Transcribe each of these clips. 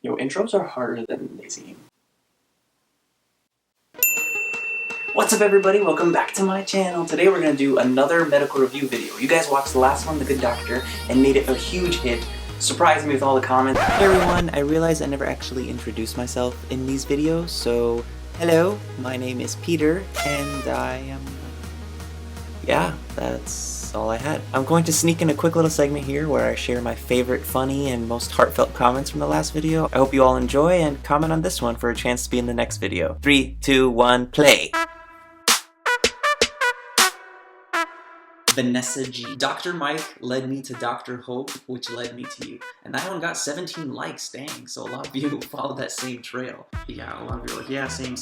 Yo, intros are harder than they seem. What's up everybody, welcome back to my channel. Today we're going to do another medical review video. You guys watched the last one, The Good Doctor, and made it a huge hit. Surprised me with all the comments. Hey everyone, I realized I never actually introduced myself in these videos, so hello, my name is Peter, and I am... yeah, that's all I had. I'm going to sneak in a quick little segment here where I share my favorite funny and most heartfelt comments from the last video. I hope you all enjoy and comment on this one for a chance to be in the next video. 3, 2, 1, play! Vanessa G. Dr. Mike led me to Dr. Hope, which led me to you. And that one got 17 likes, dang. So a lot of you followed that same trail. Yeah, a lot of you are like, yeah, same.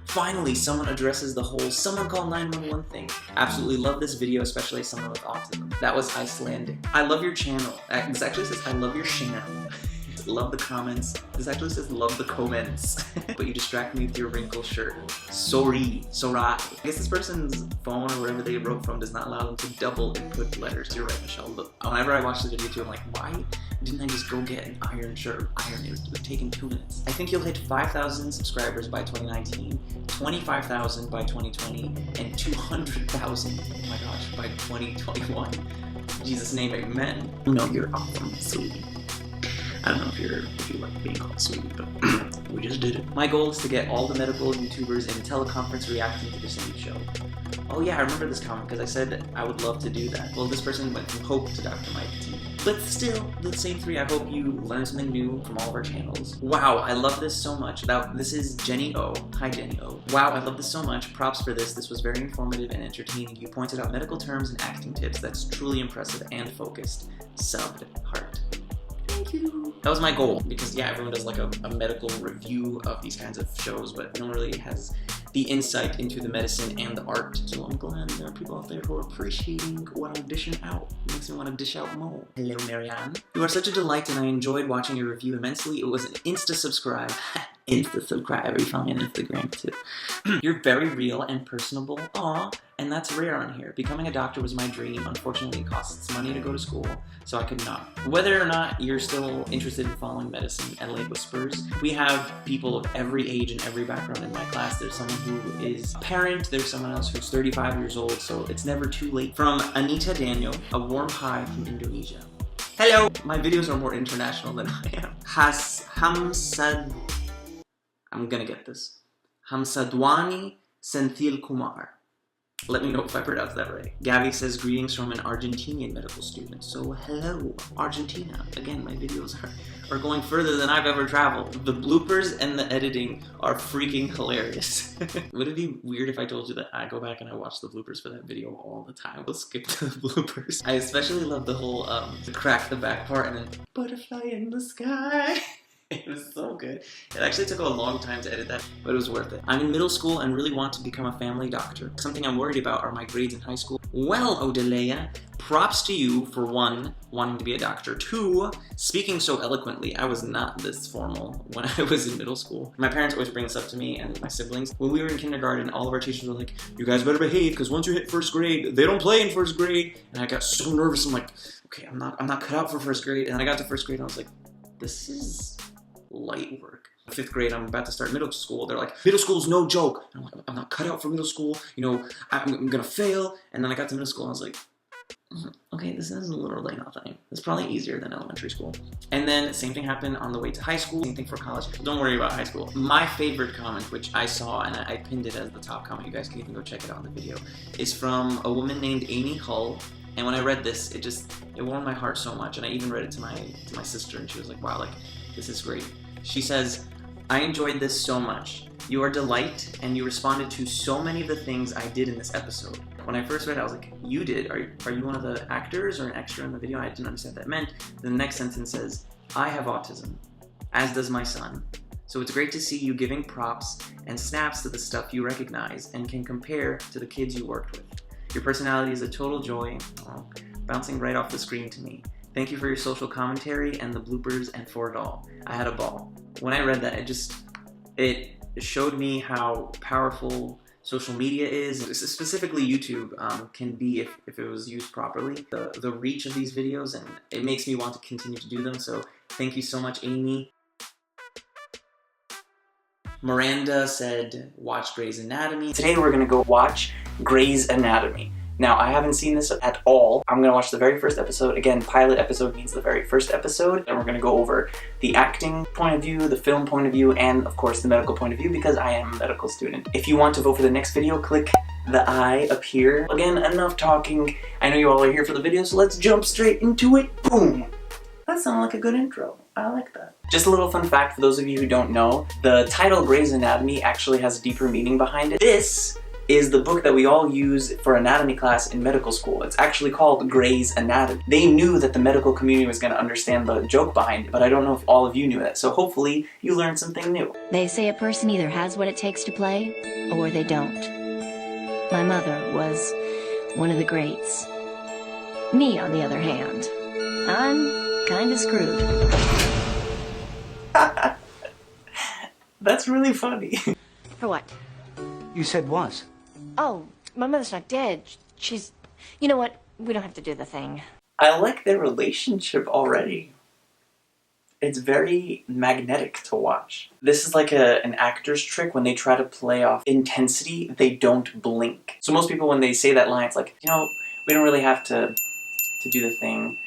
Finally, someone addresses the whole someone call 911 thing. Absolutely love this video, especially someone with autism. That was Icelandic. I love your channel. This actually says, I love your channel. Love the comments. This actually says love the comments. But you distract me with your wrinkled shirt. Sorry. I guess this person's phone or wherever they wrote from does not allow them to double input letters. You're right, Michelle. Look, whenever I watch the video too, I'm like, why didn't I just go get an iron shirt? It would have taken 2 minutes. I think you'll hit 5,000 subscribers by 2019, 25,000 by 2020, and 200,000, oh my gosh, by 2021. Jesus' name, amen. No, you're awesome, sweetie. I don't know if you like being called sweetie, but we just did it. My goal is to get all the medical YouTubers in teleconference reacting to this new show. Oh yeah, I remember this comment because I said I would love to do that. Well, this person went from Hope to Dr. Mike to me. But still, the same three. I hope you learn something new from all of our channels. Wow, I love this so much. This is Jenny O. Hi, Jenny O. Wow, I love this so much. Props for this. This was very informative and entertaining. You pointed out medical terms and acting tips. That's truly impressive and focused. Subbed. Heart. Thank you. That was my goal, because yeah, everyone does like a medical review of these kinds of shows, but no one really has the insight into the medicine and the art. So I'm glad there are people out there who are appreciating what I'm dishing out. It makes me want to dish out more. Hello, Marianne. You are such a delight, and I enjoyed watching your review immensely. It was an insta-subscribe. Insta-subscribe. You follow me on Instagram too. You're very real and personable. Aw. And that's rare on here. Becoming a doctor was my dream. Unfortunately, it costs money to go to school, so I could not. Whether or not you're still interested in following medicine at Whispers, we have people of every age and every background in my class. There's someone who is a parent, there's someone else who's 35 years old, so it's never too late. From Anita Daniel, a warm hi from Indonesia. Hello! My videos are more international than I am. Hamsad... I'm gonna get this. Hamsadwani Senthil Kumar. Let me know if I pronounced that right. Gabby says, greetings from an Argentinian medical student. So hello, Argentina. Again, my videos are going further than I've ever traveled. The bloopers and the editing are freaking hilarious. Would it be weird if I told you that I go back and I watch the bloopers for that video all the time? We'll skip to the bloopers. I especially love the whole, the crack the back part and then butterfly in the sky. It was so good. It actually took a long time to edit that, but it was worth it. I'm in middle school and really want to become a family doctor. Something I'm worried about are my grades in high school. Well, Odelea, props to you for 1, wanting to be a doctor. 2, speaking so eloquently. I was not this formal when I was in middle school. My parents always bring this up to me and my siblings. When we were in kindergarten, all of our teachers were like, you guys better behave because once you hit 1st grade, they don't play in 1st grade. And I got so nervous. I'm like, okay, I'm not cut out for 1st grade. And then I got to 1st grade and I was like, this is light work. 5th grade, I'm about to start middle school. They're like, middle school's no joke. And I'm like, I'm not cut out for middle school. You know, I'm gonna fail. And then I got to middle school and I was like, okay, this is a little like nothing. It's probably easier than elementary school. And then same thing happened on the way to high school. Same thing for college. Don't worry about high school. My favorite comment, which I saw and I pinned it as the top comment, you guys can even go check it out in the video, is from a woman named Amy Hull. And when I read this, it warmed my heart so much. And I even read it to my sister and she was like, wow, like, this is great. She says, I enjoyed this so much. You are a delight, and you responded to so many of the things I did in this episode. When I first read it, I was like, you did? Are you one of the actors or an extra in the video? I didn't understand what that meant. The next sentence says, I have autism, as does my son. So it's great to see you giving props and snaps to the stuff you recognize and can compare to the kids you worked with. Your personality is a total joy, bouncing right off the screen to me. Thank you for your social commentary and the bloopers and for it all. I had a ball. When I read that, it showed me how powerful social media is, specifically YouTube, can be if it was used properly. The reach of these videos, and it makes me want to continue to do them, so thank you so much, Amy. Miranda said, watch Grey's Anatomy. Today we're gonna go watch Grey's Anatomy. Now, I haven't seen this at all. I'm gonna watch the very first episode. Again, pilot episode means the very first episode. And we're gonna go over the acting point of view, the film point of view, and of course the medical point of view because I am a medical student. If you want to vote for the next video, click the I up here. Again, enough talking. I know you all are here for the video, so let's jump straight into it. Boom! That sounded like a good intro. I like that. Just a little fun fact for those of you who don't know, the title Grey's Anatomy actually has a deeper meaning behind it. This is the book that we all use for anatomy class in medical school. It's actually called Grey's Anatomy. They knew that the medical community was going to understand the joke behind it, but I don't know if all of you knew that, so hopefully you learned something new. They say a person either has what it takes to play, or they don't. My mother was one of the greats. Me, on the other hand, I'm kinda screwed. That's really funny. For what? You said was. Oh, my mother's not dead. She's... You know what? We don't have to do the thing. I like their relationship already. It's very magnetic to watch. This is like an actor's trick when they try to play off intensity, they don't blink. So most people when they say that line, it's like, you know, we don't really have to do the thing.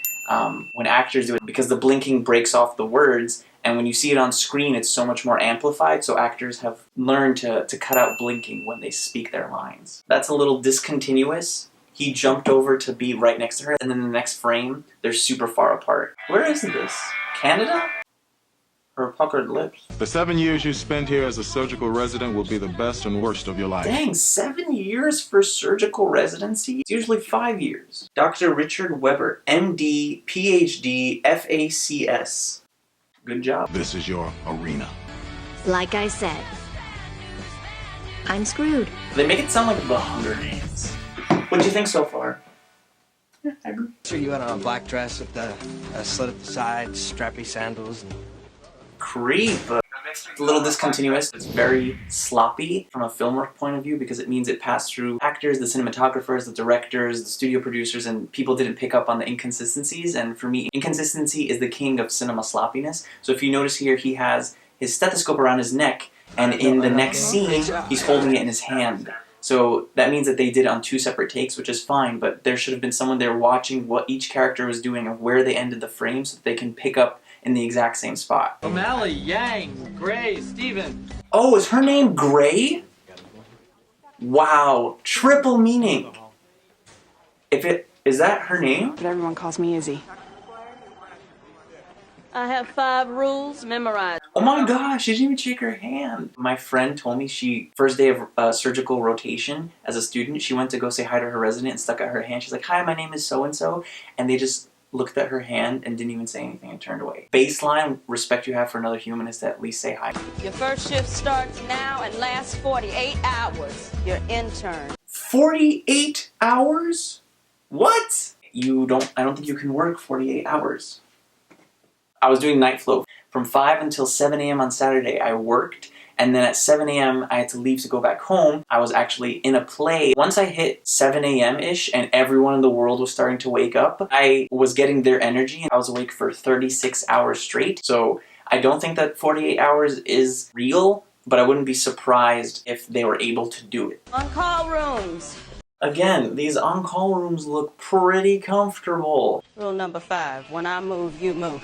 When actors do it, because the blinking breaks off the words, and when you see it on screen, it's so much more amplified, so actors have learned to cut out blinking when they speak their lines. That's a little discontinuous. He jumped over to be right next to her, and then the next frame, they're super far apart. Where is this? Canada? Or puckered lips? The 7 years you spend here as a surgical resident will be the best and worst of your life. Dang, 7 years for surgical residency? It's usually 5 years. Dr. Richard Weber, MD, PhD, FACS. Good job. This is your arena. Like I said, I'm screwed. They make it sound like The Hunger Games. What do you think so far? Yeah, I agree. So you had on a black dress with the slit at the side, strappy sandals. Creep. It's a little discontinuous. It's very sloppy from a film point of view because it means it passed through actors, the cinematographers, the directors, the studio producers, and people didn't pick up on the inconsistencies. And for me, inconsistency is the king of cinema sloppiness. So if you notice here, he has his stethoscope around his neck, and in the next scene, he's holding it in his hand. So that means that they did it on 2 separate takes, which is fine, but there should have been someone there watching what each character was doing and where they ended the frame so that they can pick up in the exact same spot. O'Malley, Yang, Gray, Steven. Oh, is her name Gray? Wow, triple meaning. Is that her name? But everyone calls me Izzy. I have 5 rules memorized. Oh my gosh, she didn't even shake her hand. My friend told me first day of surgical rotation as a student, she went to go say hi to her resident and stuck out her hand. She's like, hi, my name is so-and-so. And they just looked at her hand and didn't even say anything and turned away. Baseline respect you have for another human is to at least say hi. Your first shift starts now and lasts 48 hours. Your intern. 48 hours? What? I don't think you can work 48 hours. I was doing night float. From 5 until 7 a.m. on Saturday, I worked, and then at 7 a.m. I had to leave to go back home. I was actually in a play. Once I hit 7 a.m.-ish and everyone in the world was starting to wake up, I was getting their energy, and I was awake for 36 hours straight. So I don't think that 48 hours is real, but I wouldn't be surprised if they were able to do it. On-call rooms. Again, these on-call rooms look pretty comfortable. Rule number 5, when I move, you move.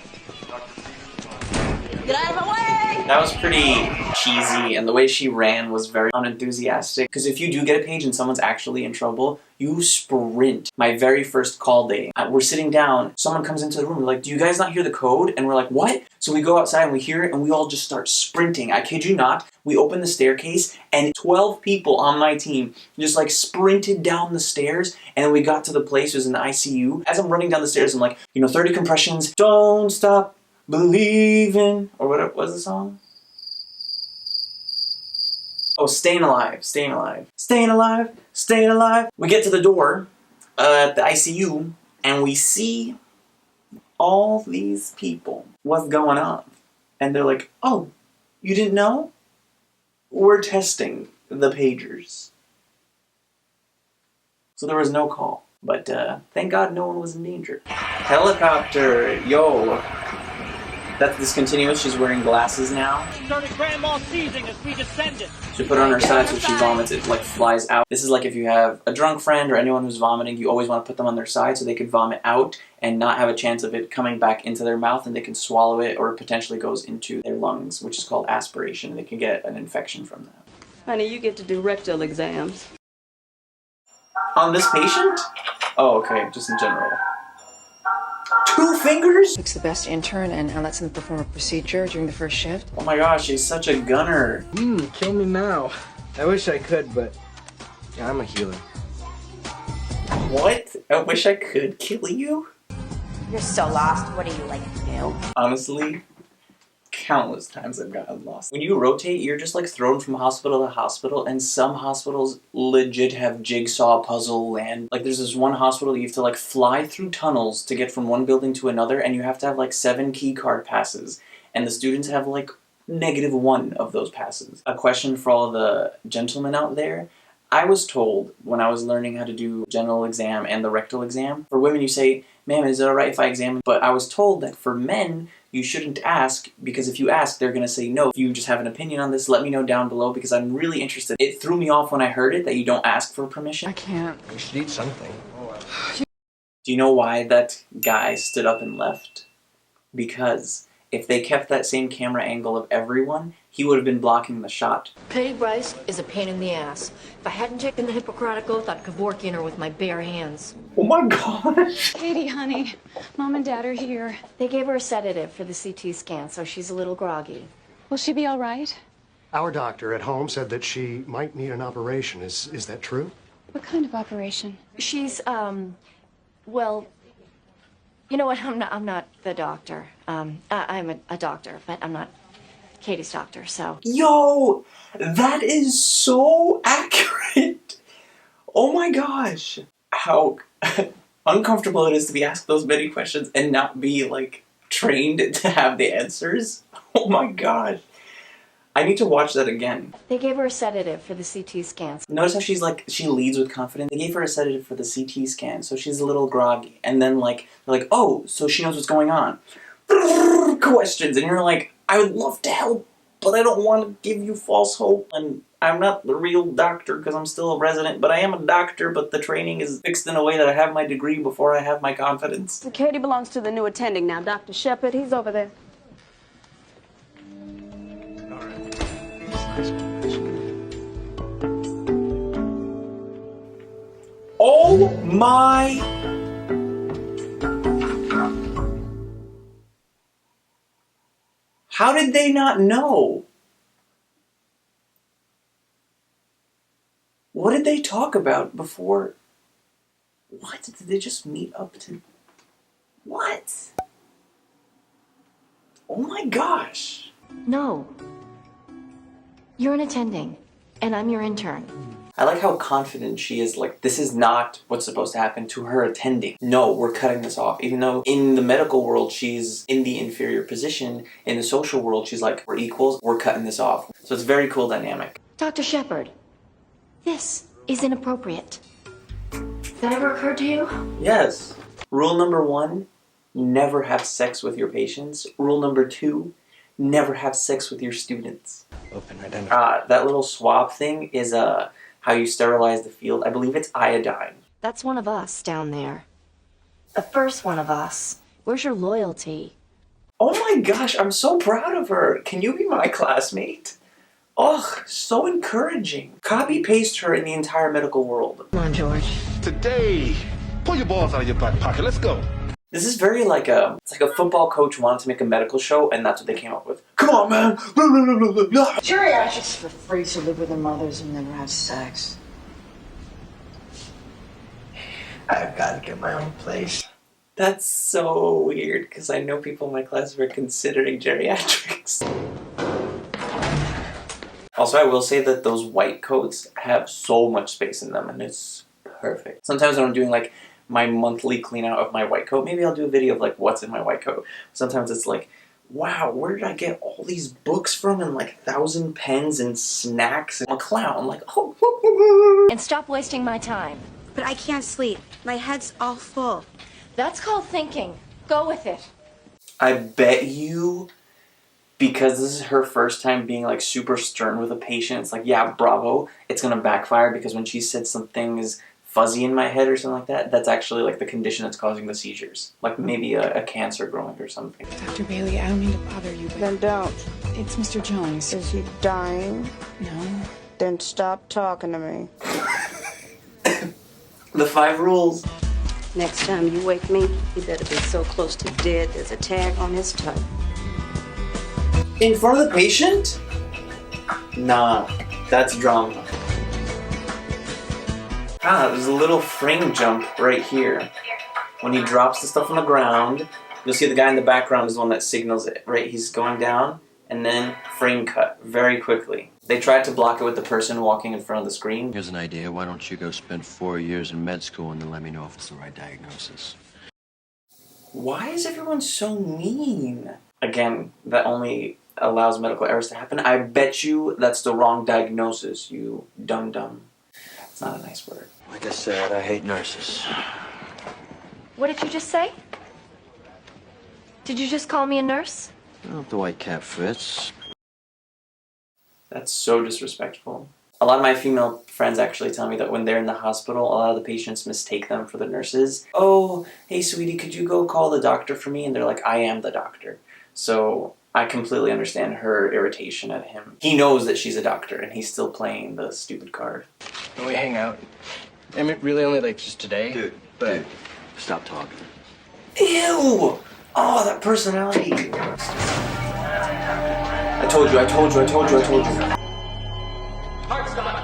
Get out of my way! That was pretty cheesy, and the way she ran was very unenthusiastic. Because if you do get a page and someone's actually in trouble, you sprint. My very first call day, we're sitting down, someone comes into the room, we're like, do you guys not hear the code? And we're like, what? So we go outside and we hear it, and we all just start sprinting. I kid you not, we open the staircase, and 12 people on my team just like sprinted down the stairs, and then we got to the place, it was in the ICU. As I'm running down the stairs, I'm like, 30 compressions, don't stop believing, or what was the song? Oh, staying alive, staying alive, staying alive, staying alive. We get to the door at the ICU, and we see all these people. What's going on? And they're like, oh, you didn't know? We're testing the pagers. So there was no call. But thank God no one was in danger. Helicopter, yo. That's discontinuous. She's wearing glasses now. Started grand mal seizing as we descended. She put her on her side so she vomits, it like flies out. This is like if you have a drunk friend or anyone who's vomiting, you always want to put them on their side so they can vomit out and not have a chance of it coming back into their mouth, and they can swallow it, or it potentially goes into their lungs, which is called aspiration. They can get an infection from that. Honey, you get to do rectal exams. On this patient? Oh, okay, just in general. 2 fingers? Looks the best intern and lets him perform a procedure during the first shift. Oh my gosh, she's such a gunner. Kill me now. I wish I could, but yeah, I'm a healer. What? I wish I could kill you? You're so lost. What do you like to do? Honestly, countless times I've gotten lost. When you rotate, you're just like thrown from hospital to hospital, and some hospitals legit have jigsaw puzzle land. Like there's this one hospital you have to like fly through tunnels to get from one building to another, and you have to have like 7 key card passes, and the students have like -1 of those passes. A question for all the gentlemen out there. I was told when I was learning how to do general exam and the rectal exam, for women you say, "Ma'am, is it alright if I examine?" But I was told that for men, you shouldn't ask, because if you ask, they're gonna say no. If you just have an opinion on this, let me know down below, because I'm really interested. It threw me off when I heard it that you don't ask for permission. I can't. We should eat something. Do you know why that guy stood up and left? Because if they kept that same camera angle of everyone, he would have been blocking the shot. Petty Bryce is a pain in the ass. If I hadn't taken the Hippocratic Oath, I'd Kevorkian her with my bare hands. Oh my gosh! Katie, honey, Mom and Dad are here. They gave her a sedative for the CT scan, so she's a little groggy. Will she be all right? Our doctor at home said that she might need an operation. Is that true? What kind of operation? She's, well, you know what? I'm not the doctor. I'm a doctor, but I'm not Katie's doctor, so. Yo! That is so accurate! Oh my gosh! How uncomfortable it is to be asked those many questions and not be, like, trained to have the answers. Oh my gosh. I need to watch that again. They gave her a sedative for the CT scans. Notice how she's like, she leads with confidence. They gave her a sedative for the CT scan, so she's a little groggy. And then like, they're like, oh, so she knows what's going on. Questions, and you're like, I would love to help, but I don't want to give you false hope. And I'm not the real doctor because I'm still a resident, but I am a doctor, but the training is fixed in a way that I have my degree before I have my confidence. Katie belongs to the new attending now. Dr. Shepherd, he's over there. Oh my... How did they not know? What did they talk about before? What? Did they just meet up to... What? Oh my gosh. No. You're an attending, and I'm your intern. I like how confident she is, like, this is not what's supposed to happen to her attending. No, we're cutting this off. Even though in the medical world, she's in the inferior position, in the social world, she's like, we're equals, we're cutting this off. So it's a very cool dynamic. Dr. Shepherd, this is inappropriate. That ever occurred to you? Yes. Rule number 1, never have sex with your patients. Rule number 2, never have sex with your students. Open identity. That little swab thing is, how you sterilize the field. I believe it's iodine. That's one of us down there. The first one of us. Where's your loyalty? Oh my gosh, I'm so proud of her. Can you be my classmate? Ugh, so encouraging. Copy-paste her in the entire medical world. Come on, George. Today, pull your balls out of your back pocket. Let's go. This is very like it's like a football coach wanted to make a medical show, and that's what they came up with. Come on, man! Geriatrics for freaks who live with their mothers and never have sex. I've got to get my own place. That's so weird, because I know people in my class who are considering geriatrics. Also, I will say that those white coats have so much space in them, and it's perfect. Sometimes when I'm doing like my monthly clean out of my white coat, maybe I'll do a video of like what's in my white coat. Sometimes it's like, wow, where did I get all these books from and like 1,000 pens and snacks? I'm a clown, like, oh. And stop wasting my time. But I can't sleep. My head's all full. That's called thinking. Go with it. I bet you, because this is her first time being like super stern with a patient, it's like, yeah, bravo, it's gonna backfire, because when she said something is fuzzy in my head or something like that, that's actually like the condition that's causing the seizures. Like maybe a cancer growing or something. Dr. Bailey, I don't mean to bother you, but... Then don't. It's Mr. Jones. Is he dying? No. Then stop talking to me. The 5 rules. Next time you wake me, he better be so close to dead there's a tag on his toe. In front of the patient? Nah, that's drama. Ah, there's a little frame jump right here. When he drops the stuff on the ground, you'll see the guy in the background is the one that signals it, right? He's going down, and then frame cut very quickly. They tried to block it with the person walking in front of the screen. Here's an idea. Why don't you go spend 4 years in med school and then let me know if it's the right diagnosis? Why is everyone so mean? Again, that only allows medical errors to happen. I bet you that's the wrong diagnosis, you dum-dum. It's not a nice word. Like I said, I hate nurses. What did you just say? Did you just call me a nurse? Well, if the white cap fits. That's so disrespectful. A lot of my female friends actually tell me that when they're in the hospital, a lot of the patients mistake them for the nurses. Oh, hey sweetie, could you go call the doctor for me? And they're like, I am the doctor. So I completely understand her irritation at him. He knows that she's a doctor and he's still playing the stupid card. Can we hang out? I mean, really only like just today? Dude, stop talking. Ew! Oh, that personality. I told you. Heart stop.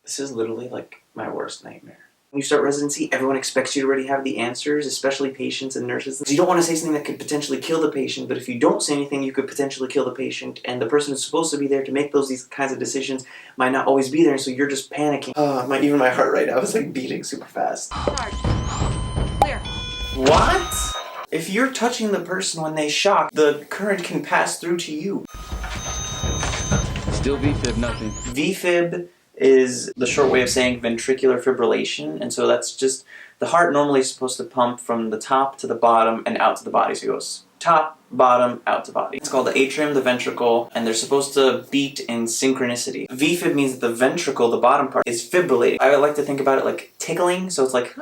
This is literally like my worst nightmare. When you start residency, everyone expects you to already have the answers, especially patients and nurses. You don't want to say something that could potentially kill the patient, but if you don't say anything, you could potentially kill the patient, and the person who's supposed to be there to make these kinds of decisions might not always be there, and so you're just panicking. Even my heart rate, I was like beating super fast. Clear. What? If you're touching the person when they shock, the current can pass through to you. Still VFib, nothing. VFib is the short way of saying ventricular fibrillation, and so that's just, the heart normally is supposed to pump from the top to the bottom and out to the body, so it goes top, bottom, out to body. It's called the atrium, the ventricle, and they're supposed to beat in synchronicity. VFib means that the ventricle, the bottom part, is fibrillating. I like to think about it like tickling, so it's like,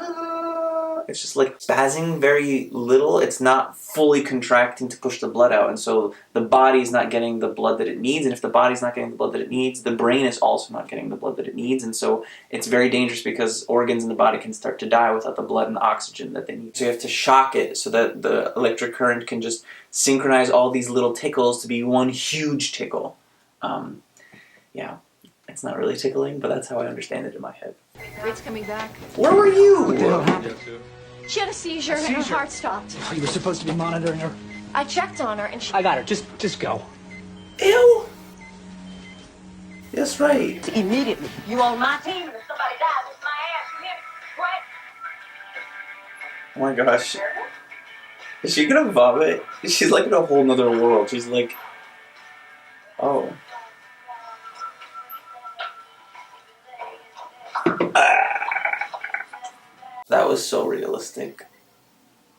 it's just like spazzing very little. It's not fully contracting to push the blood out, and so the body's not getting the blood that it needs, and if the body's not getting the blood that it needs, the brain is also not getting the blood that it needs, and so it's very dangerous because organs in the body can start to die without the blood and the oxygen that they need. So you have to shock it so that the electric current can just synchronize all these little tickles to be one huge tickle. Yeah, it's not really tickling, but that's how I understand it in my head. It's coming back. Where were you? What the hell happened? She had a seizure and her heart stopped. Oh, you were supposed to be monitoring her. I checked on her and she... I got her. Just go. Ew! That's right. Immediately. You on my team? If somebody dies, it's my ass. You hear me? What? Oh my gosh. Is she gonna vomit? She's like in a whole nother world. She's like... Oh. That was so realistic.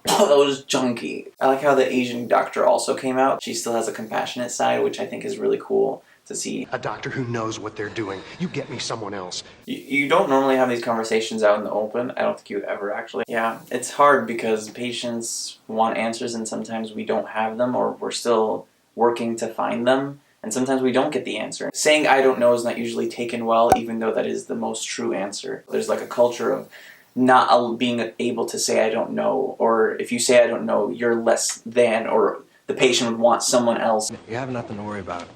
Oh, that was junky. I like how the Asian doctor also came out. She still has a compassionate side, which I think is really cool to see. A doctor who knows what they're doing. You get me someone else. You don't normally have these conversations out in the open. I don't think you would ever actually. Yeah, it's hard because patients want answers and sometimes we don't have them, or we're still working to find them. And sometimes we don't get the answer. Saying I don't know is not usually taken well, even though that is the most true answer. There's like a culture of not being able to say I don't know, or if you say I don't know, you're less than, or the patient would want someone else. You have nothing to worry about.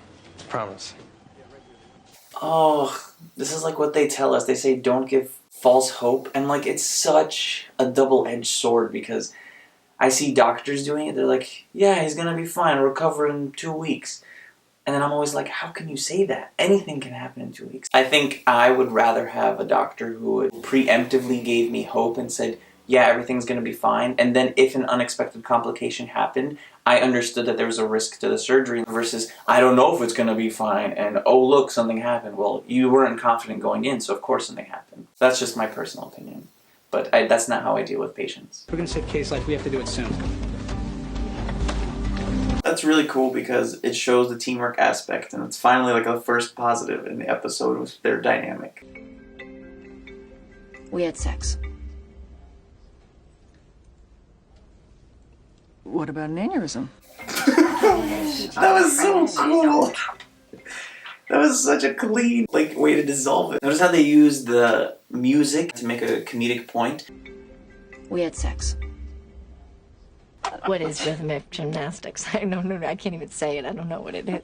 Promise. Oh, this is like what they tell us. They say don't give false hope, and like it's such a double-edged sword because I see doctors doing it. They're like, yeah, he's gonna be fine, recover in 2 weeks. And then I'm always like, how can you say that? Anything can happen in 2 weeks. I think I would rather have a doctor who would preemptively gave me hope and said, yeah, everything's going to be fine. And then if an unexpected complication happened, I understood that there was a risk to the surgery versus, I don't know if it's going to be fine. And, oh, look, something happened. Well, you weren't confident going in, so of course something happened. That's just my personal opinion. But that's not how I deal with patients. We're gonna save Kay's life. We have to do it soon. That's really cool because it shows the teamwork aspect, and it's finally like a first positive in the episode with their dynamic. We had sex. What about an aneurysm? That was so cool. That was such a clean way to dissolve it. Notice how they use the music to make a comedic point. We had sex. What is rhythmic gymnastics? I don't know. I can't even say it. I don't know what it is.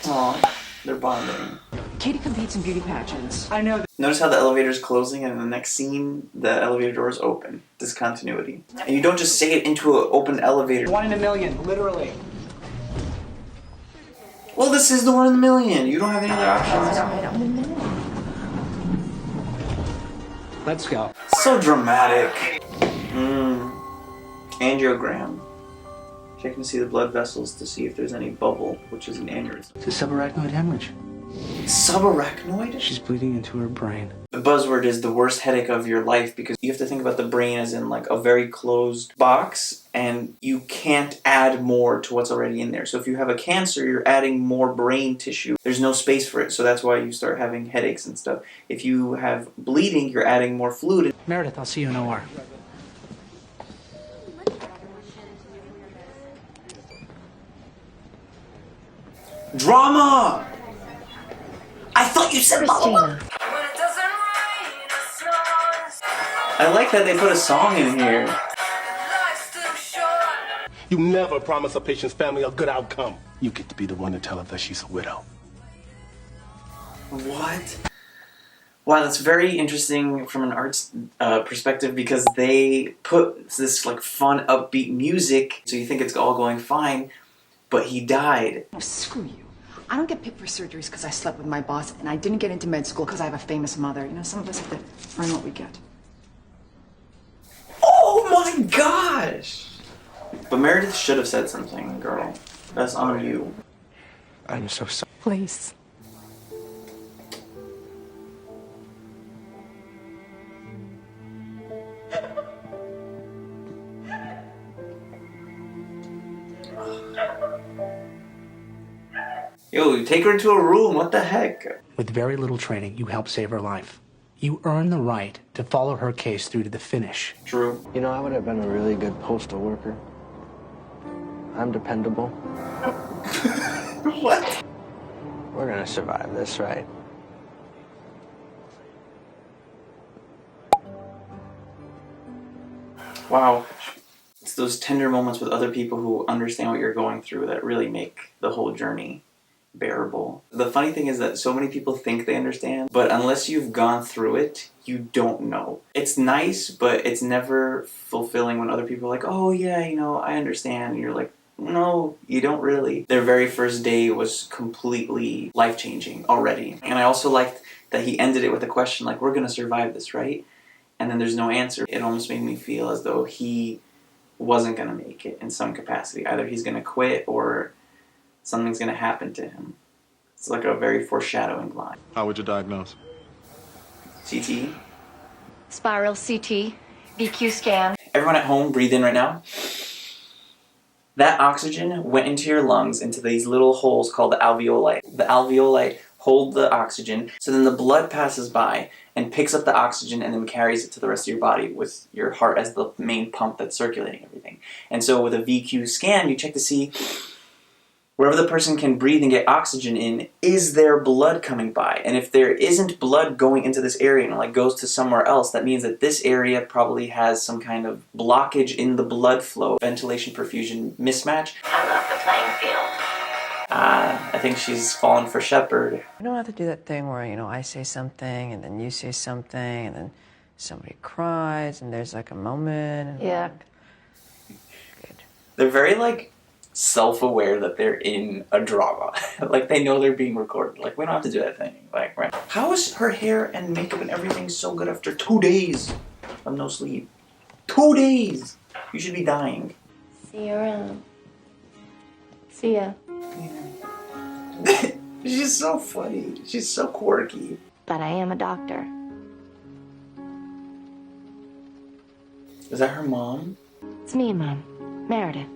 Aw, they're bonding. Katie competes in beauty pageants. I know. Notice how the elevator's closing and in the next scene, the elevator doors open. Discontinuity. And you don't just say it into an open elevator. 1 in a million, literally. Well, this is the 1 in a million. You don't have any other options. Let's go. So dramatic. Angiogram. Checking to see the blood vessels to see if there's any bubble, which is an aneurysm. It's a subarachnoid hemorrhage. Subarachnoid? She's bleeding into her brain. The buzzword is the worst headache of your life because you have to think about the brain as in like a very closed box and you can't add more to what's already in there. So if you have a cancer, you're adding more brain tissue. There's no space for it, so that's why you start having headaches and stuff. If you have bleeding, you're adding more fluid. Meredith, I'll see you in OR. Drama! I thought you said Christina. I like that they put a song in here. You never promise a patient's family a good outcome. You get to be the one to tell her that she's a widow. What? Wow, that's very interesting from an arts perspective because they put this like fun, upbeat music, so you think it's all going fine, but he died. Oh, screw you. I don't get picked for surgeries because I slept with my boss, and I didn't get into med school because I have a famous mother. You know, some of us have to earn what we get. Oh my gosh! But Meredith should have said something, girl. That's on you. I'm so sorry. Please. Yo, take her into a room, what the heck? With very little training, you help save her life. You earn the right to follow her case through to the finish. True. You know, I would have been a really good postal worker. I'm dependable. What? We're gonna survive this, right? Wow. It's those tender moments with other people who understand what you're going through that really make the whole journey bearable. The funny thing is that so many people think they understand, but unless you've gone through it, you don't know. It's nice, but it's never fulfilling when other people are like, oh yeah, you know, I understand. And you're like, no, you don't really. Their very first day was completely life-changing already. And I also liked that he ended it with a question like, we're gonna survive this, right? And then there's no answer. It almost made me feel as though he wasn't gonna make it in some capacity. Either he's gonna quit or something's gonna happen to him. It's like a very foreshadowing line. How would you diagnose? CT. Spiral CT. BQ scan. Everyone at home, breathe in right now. That oxygen went into your lungs, into these little holes called the alveoli. The alveoli hold the oxygen, so then the blood passes by and picks up the oxygen and then carries it to the rest of your body with your heart as the main pump that's circulating everything. And so with a VQ scan, you check to see wherever the person can breathe and get oxygen in, is there blood coming by? And if there isn't blood going into this area and it like goes to somewhere else, that means that this area probably has some kind of blockage in the blood flow, ventilation perfusion mismatch. I love the playing field. I think she's fallen for Shepherd. You don't have to do that thing where, you know, I say something and then you say something and then somebody cries and there's like a moment. And Yeah. Good. They're very like self-aware that they're in a drama. Like they know they're being recorded. Like we don't have to do that thing. Like right. How is her hair and makeup and everything so good after 2 days of no sleep? 2 days! You should be dying. See you around. See ya. She's so funny. She's so quirky. But I am a doctor. Is that her mom? It's me, Mom. Meredith.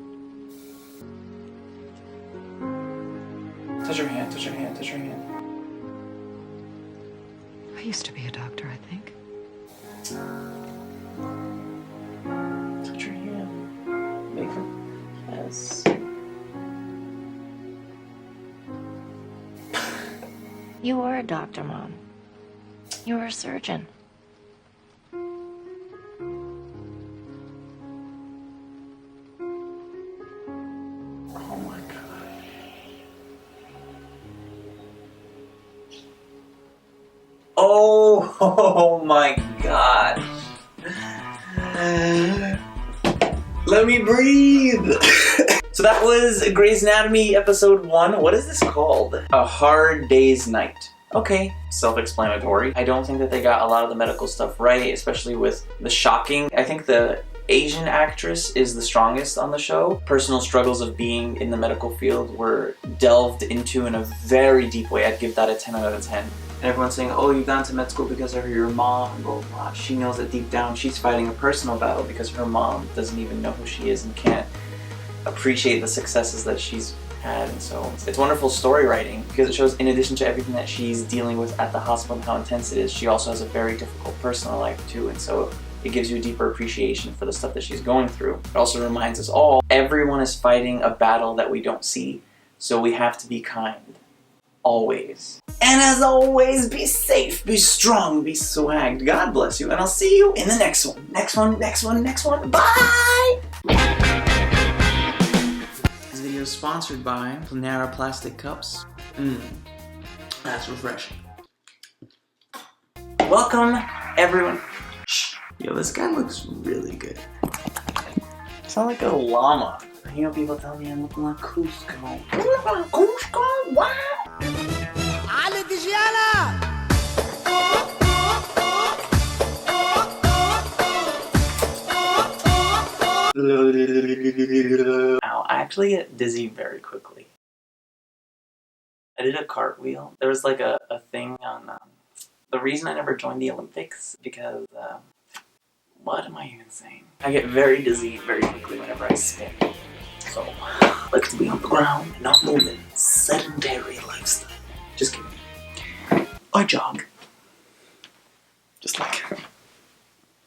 Touch her hand, touch her hand, touch her hand. I used to be a doctor, I think. Touch her hand. Make her. Yes. You were a doctor, Mom. You were a surgeon. Oh my God. Oh my God. Let me breathe. So that was Grey's Anatomy episode 1. What is this called? A Hard Day's Night. Okay, self-explanatory. I don't think that they got a lot of the medical stuff right, especially with the shocking. I think the Asian actress is the strongest on the show. Personal struggles of being in the medical field were delved into in a very deep way. I'd give that a 10 out of 10. And everyone's saying, oh, you've gone to med school because of your mom, blah, blah, blah. She knows that deep down she's fighting a personal battle because her mom doesn't even know who she is and can't appreciate the successes that she's had. And so it's wonderful story writing because it shows, in addition to everything that she's dealing with at the hospital and how intense it is, she also has a very difficult personal life too. And so it gives you a deeper appreciation for the stuff that she's going through. It also reminds us all, everyone is fighting a battle that we don't see, so we have to be kind. Always. And as always, be safe, be strong, be swagged. God bless you, and I'll see you in the next one. Next one. Bye! This video is sponsored by Planera Plastic Cups. That's refreshing. Welcome, everyone. Shh. Yo, this guy looks really good. I sound like a llama. You know, people tell me I'm looking like Cusco. Cusco? What? Ow, I actually get dizzy very quickly. I did a cartwheel. There was like a thing on... the reason I never joined the Olympics, because... what am I even saying? I get very dizzy very quickly whenever I spin. So, I like to be on the ground, not moving. Sedentary lifestyle. Just kidding. I jog. Just like...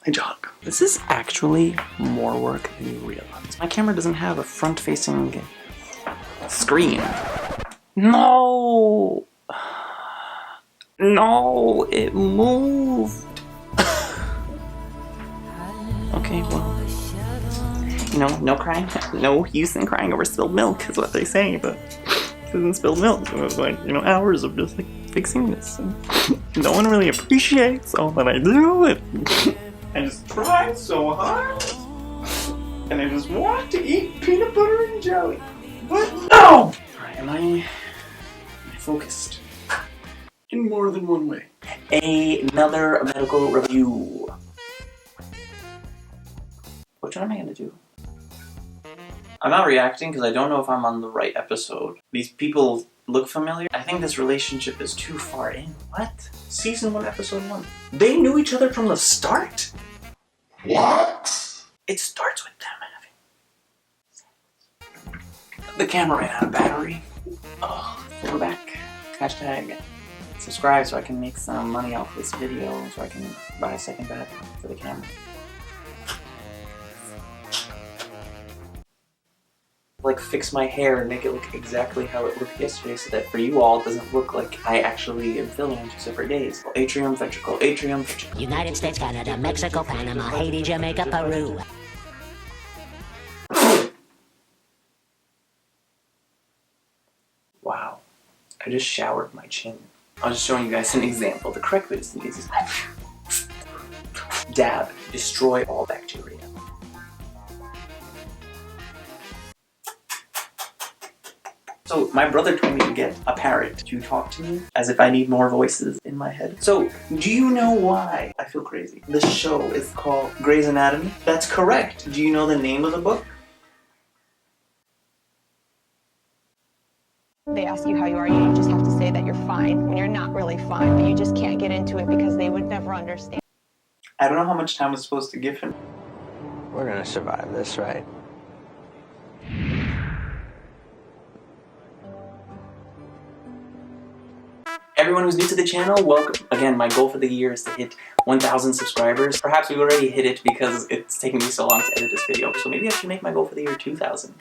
I jog. This is actually more work than you realize. My camera doesn't have a front-facing screen. No! No, it moved. Okay, well, you know, no crying, no use in crying over spilled milk is what they say, but this isn't spilled milk. It was like, you know, hours of just like fixing this, and no one really appreciates all that I do. I just try so hard, and I just want to eat peanut butter and jelly, but no! Alright, am I focused? In more than one way. Another medical review. Which one am I gonna do? I'm not reacting because I don't know if I'm on the right episode. These people look familiar. I think this relationship is too far in. What? Season 1, episode 1. They knew each other from the start? What? It starts with them having... The camera ran out of battery. Oh, we're back. Hashtag subscribe so I can make some money off this video so I can buy a second battery for the camera. Like fix my hair and make it look exactly how it looked yesterday so that for you all it doesn't look like I actually am filming on 2 separate days. Atrium ventricle, atrium ventricle. United States, Canada, Mexico, Panama, Haiti, Jamaica, Peru. Wow. I just showered my chin. I was just showing you guys an example. The correct way to do this is dab, destroy all bacteria. So my brother told me to get a parrot to talk to me as if I need more voices in my head. So do you know why I feel crazy? The show is called Grey's Anatomy. That's correct. Do you know the name of the book? They ask you how you are, you just have to say that you're fine when you're not really fine, but you just can't get into it because they would never understand. I don't know how much time I was supposed to give him. We're gonna survive this, right? Everyone who's new to the channel, welcome. Again, my goal for the year is to hit 1,000 subscribers. Perhaps we've already hit it because it's taking me so long to edit this video, so maybe I should make my goal for the year 2,000.